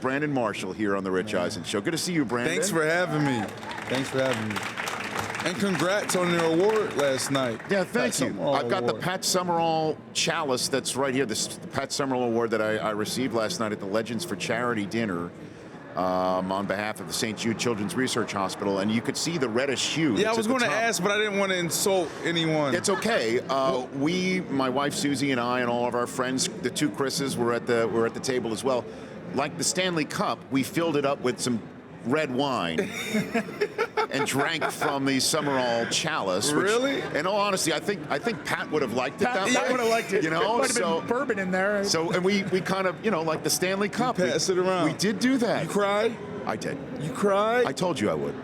Brandon Marshall here on the Rich Eisen Show. Good to see you, Brandon. Thanks for having me. Thanks for having me. And congrats on your award last night. Yeah, thank you. I've got the Pat Summerall chalice that's right here, the Pat Summerall Award that I received last night at the Legends for Charity dinner on behalf of the St. Jude Children's Research Hospital, and you could see the reddish hue. Yeah, I was going to ask, but I didn't want to insult anyone. It's okay. My wife Susie and I and all of our friends, the two Chris's, were at the table as well. Like the Stanley Cup, we filled it up with some red wine and drank from the Summerall chalice. Which, really? In all honesty, I think Pat would have liked it. Pat would have liked it. You know, might have been bourbon in there. So, and we kind of, like the Stanley Cup. Pass it around. We did do that. You cried? I did. You cried? I told you I would.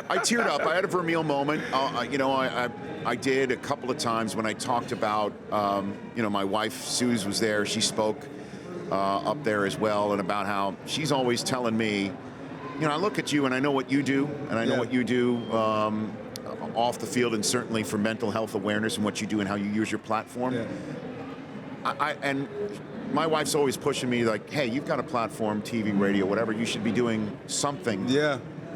I teared up. I had a Vermeil moment. I did a couple of times when I talked about, my wife, Suze, was there. She spoke up there as well, and about how she's always telling me, I look at you and I know what you do, and I know what you do off the field, and certainly for mental health awareness and what you do and how you use your platform. Yeah. And my wife's always pushing me like, hey, you've got a platform, TV, radio, whatever. You should be doing something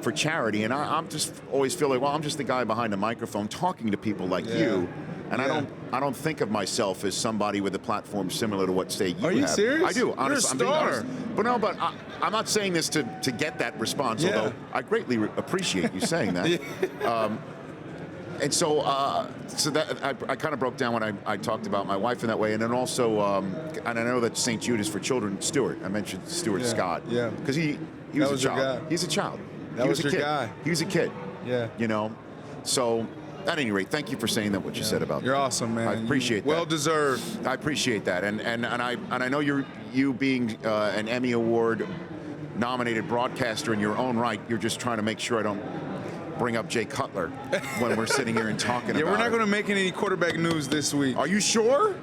for charity. And I'm just always feel like, well, I'm just the guy behind the microphone talking to people like you. And I don't think of myself as somebody with a platform similar to what, say, you have. Are you serious? I do. Honestly, You're a star. I'm being honest. But no, I'm not saying this to get that response, although I greatly appreciate you saying that. And so that I kind of broke down when I talked about my wife in that way, and then also, and I know that St. Jude is for children. Stuart, I mentioned Stuart Scott, because he was a child. He's a child. That was your guy. He was a kid. Yeah. So. At any rate, thank you for saying that. What you said about You're awesome, man. I appreciate that. Well deserved. I appreciate that, and I know you being an Emmy Award nominated broadcaster in your own right. You're just trying to make sure I don't bring up Jay Cutler when we're sitting here and talking about it. Yeah, we're not going to make any quarterback news this week. Are you sure?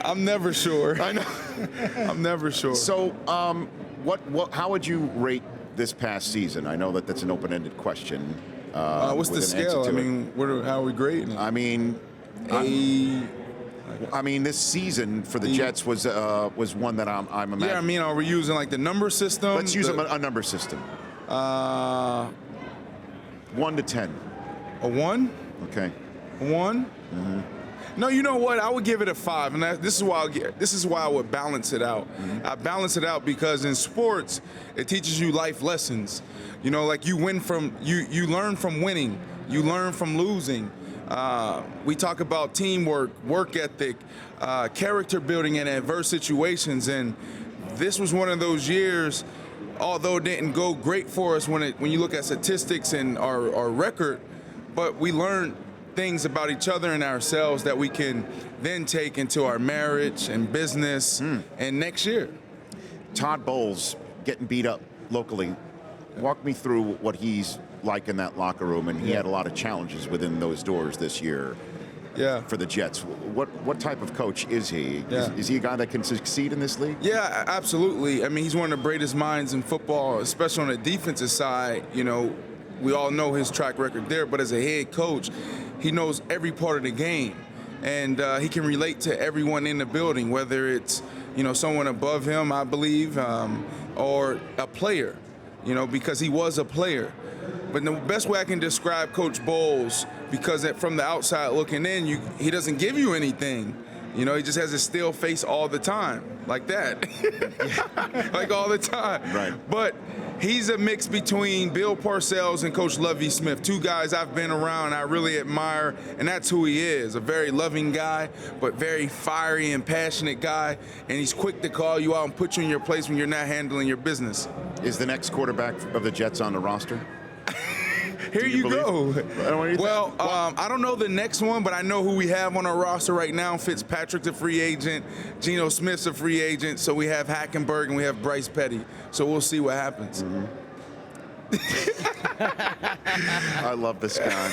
I'm never sure. I know. I'm never sure. So, how would you rate this past season? I know that's an open-ended question. What's the scale? I mean, how are we grading? I mean, this season for the Jets was one that I'm imagining. Yeah, I mean, are we using like the number system? Let's use a number system. 1 to 10. A 1? Okay. A 1? Mm-hmm. No, you know what? I would give it a 5, and this is why I would balance it out. Mm-hmm. I balance it out because in sports, it teaches you life lessons. Like you learn from winning, you learn from losing. We talk about teamwork, work ethic, character building in adverse situations, and this was one of those years. Although it didn't go great for us when you look at statistics and our record, but we learned things about each other and ourselves that we can then take into our marriage and business and next year. Todd Bowles getting beat up locally. Walk me through what he's like in that locker room, and he had a lot of challenges within those doors this year. For the Jets. What type of coach is he? Is he a guy that can succeed in this league? Yeah, absolutely. I mean, he's one of the greatest minds in football, especially on the defensive side. We all know his track record there, but as a head coach, he knows every part of the game, and he can relate to everyone in the building, whether it's someone above him, I believe, or a player, because he was a player. But the best way I can describe Coach Bowles, because from the outside looking in, he doesn't give you anything. He just has a still face all the time, like that, like all the time. Right. But he's a mix between Bill Parcells and Coach Lovie Smith, two guys I've been around I really admire, and that's who he is, a very loving guy, but very fiery and passionate guy, and he's quick to call you out and put you in your place when you're not handling your business. Is the next quarterback of the Jets on the roster? Here you go. Well, I don't know the next one, but I know who we have on our roster right now. Fitzpatrick's a free agent. Geno Smith's a free agent. So we have Hackenberg and we have Bryce Petty. So we'll see what happens. I love this guy.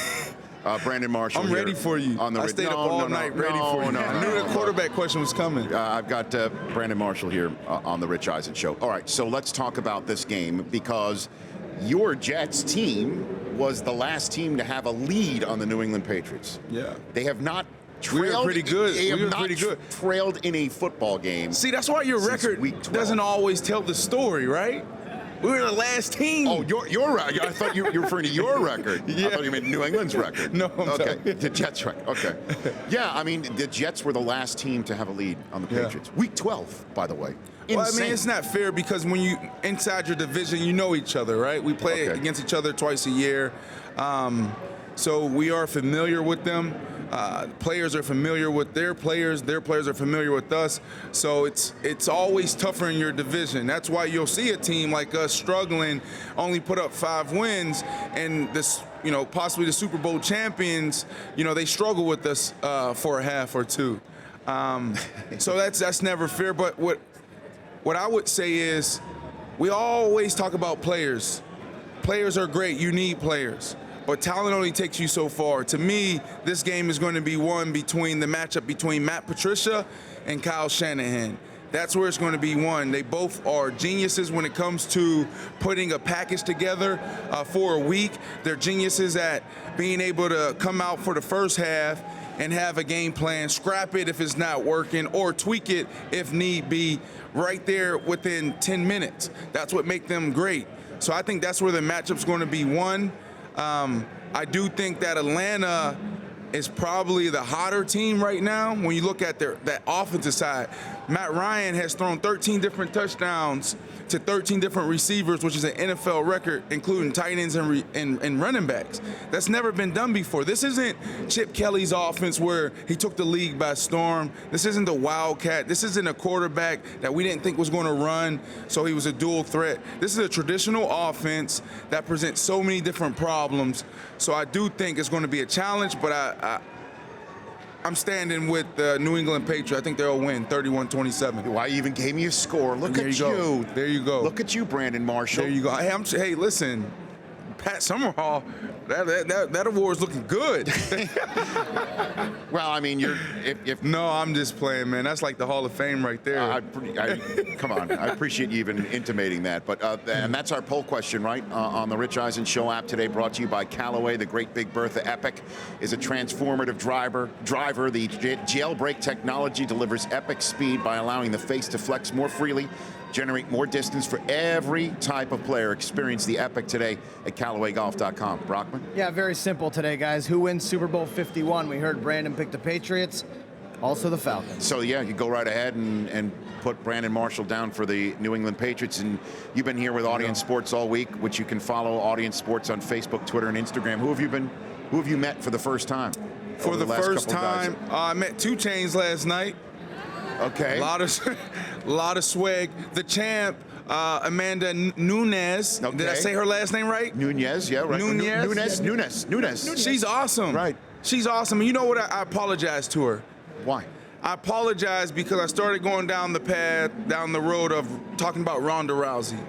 Brandon Marshall. I'm ready for you. I stayed up all night ready for you. I knew the quarterback question was coming. I've got Brandon Marshall here on the Rich Eisen Show. All right, so let's talk about this game, because your Jets team was the last team to have a lead on the New England Patriots. Yeah. They have not We were pretty good. They have We were not pretty good. trailed in a football game. See, that's why your Since record week 12. doesn't always tell the story, right? We were the last team. Oh, your record. I thought you were referring to your record. Yeah. I thought you meant New England's record. No, I'm okay. sorry. The Jets record. Okay. Yeah, I mean, the Jets were the last team to have a lead on the Yeah. Patriots. Week 12, by the way. Well, I Insane. mean, it's not fair because when you inside your division, you know each other, right? We play Okay. against each other twice a year, so we are familiar with them. Players are familiar with their players are familiar with us. So it's always tougher in your division. That's why you'll see a team like us struggling, only put up 5 wins, and this, possibly the Super Bowl champions, they struggle with us for a half or two. So that's never fair. But what I would say is, we always talk about players. Players are great. You need players. But talent only takes you so far. To me, this game is going to be won between the matchup between Matt Patricia and Kyle Shanahan. That's where it's going to be won. They both are geniuses when it comes to putting a package together for a week. They're geniuses at being able to come out for the first half and have a game plan, scrap it if it's not working, or tweak it if need be, right there within 10 minutes. That's what makes them great. So I think that's where the matchup's going to be won. I do think that Atlanta is probably the hotter team right now when you look at that offensive side. Matt Ryan has thrown 13 different touchdowns to 13 different receivers, which is an NFL record, including tight ends and running backs. That's never been done before. This isn't Chip Kelly's offense where he took the league by storm. This isn't the Wildcat. This isn't a quarterback that we didn't think was going to run, so he was a dual threat. This is a traditional offense that presents so many different problems. So I do think it's going to be a challenge, but I'm standing with the New England Patriots. I think they'll win 31-27. Why you even gave me a score? Look There at you go. you. There you go. Look at you, Brandon Marshall. There you go. Hey, listen, Pat Summerall, that award's looking good. Well, I mean, if No, I'm just playing, man. That's like the Hall of Fame right there. come on. I appreciate you even intimating that. But and that's our poll question, right? On the Rich Eisen Show app today, brought to you by Callaway. The Great Big Bertha Epic is a transformative driver. The jailbreak technology delivers epic speed by allowing the face to flex more freely, generate more distance for every type of player. Experience the Epic today at CallawayGolf.com. Brockman? Yeah, very simple today, guys. Who wins Super Bowl 51? We heard Brandon pick the Patriots, also the Falcons. So, yeah, you go right ahead and put Brandon Marshall down for the New England Patriots. And you've been here with Audience Sports all week, which you can follow Audience Sports on Facebook, Twitter, and Instagram. Who have you met for the first time? For the last first couple of time, I met 2 Chainz last night. Okay. A lot of swag. The champ, Amanda Nunes. Okay. Did I say her last name right? Nunez, yeah, right. Nunez. She's awesome. Right. She's awesome. And you know what? I apologize to her. Why? I apologize because I started going down the road of talking about Ronda Rousey.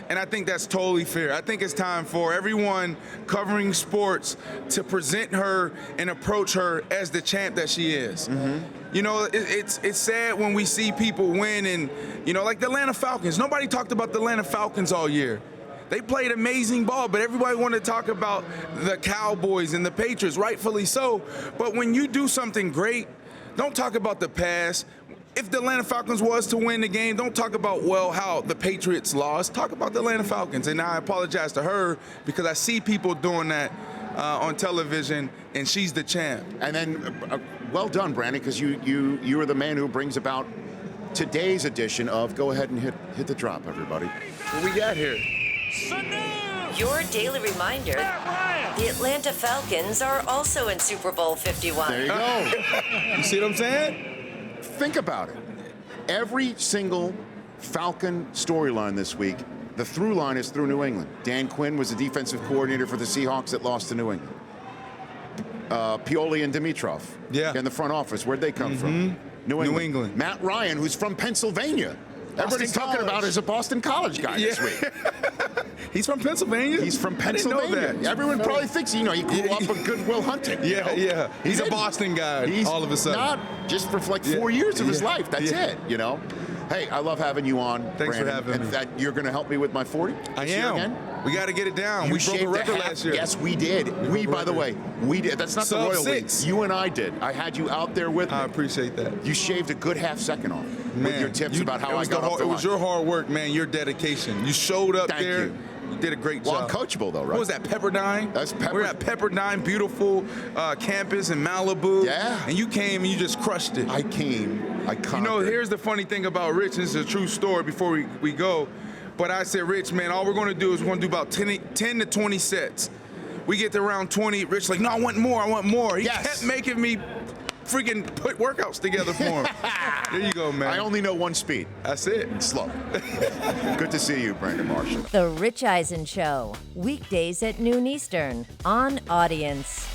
And I think that's totally fair. I think it's time for everyone covering sports to present her and approach her as the champ that she is. Mm-hmm. It's sad when we see people win and, like the Atlanta Falcons. Nobody talked about the Atlanta Falcons all year. They played amazing ball, but everybody wanted to talk about the Cowboys and the Patriots, rightfully so. But when you do something great, don't talk about the past. If the Atlanta Falcons was to win the game, don't talk about, how the Patriots lost. Talk about the Atlanta Falcons. And I apologize to her because I see people doing that on television, and she's the champ. And then, well done, Brandon, because you are the man who brings about today's edition of Go Ahead and hit the drop, everybody. What we got here? Your daily reminder, the Atlanta Falcons are also in Super Bowl 51. There you go. You see what I'm saying? Think about it. Every single Falcon storyline this week, the through line is through New England. Dan Quinn was the defensive coordinator for the Seahawks that lost to New England. Pioli and Dimitrov in the front office. Where'd they come from? New England. Matt Ryan, who's from Pennsylvania. Everybody's talking about is a Boston College guy this week. He's from Pennsylvania? He's from Pennsylvania. I didn't know that. Everyone probably thinks, he grew up a Goodwill Hunting. Yeah. He's a Boston guy all of a sudden. Not just for like 4 years of his life. That's it, Hey, I love having you on, Thanks Brandon. for having me. You're going to help me with my 40? I am. Again? We got to get it down. You We broke a shaved the record half- last year. Yes, we did. We, by the way, we did. That's not the Sub Royal 6. League. You and I did. I had you out there with me. I appreciate that. You shaved a good half second off with your tips about how I got off the It line. was your hard work, man, your dedication. You showed up Thank there. you. You did a great Well, job. I'm coachable, though, right? What was that, Pepperdine? That's We're at Pepperdine, beautiful campus in Malibu. Yeah. And you came and you just crushed it. I conquered. You know, here's the funny thing about Rich, and this is a true story before we go. But I said, Rich, man, all we're going to do is we're going to do about 10 to 20 sets. We get to around 20. Rich like, no, I want more. He Yes. kept making me freaking put workouts together for him. There you go, man. I only know one speed. That's it. Slow. Good to see you, Brandon Marshall. The Rich Eisen Show, weekdays at noon Eastern on Audience.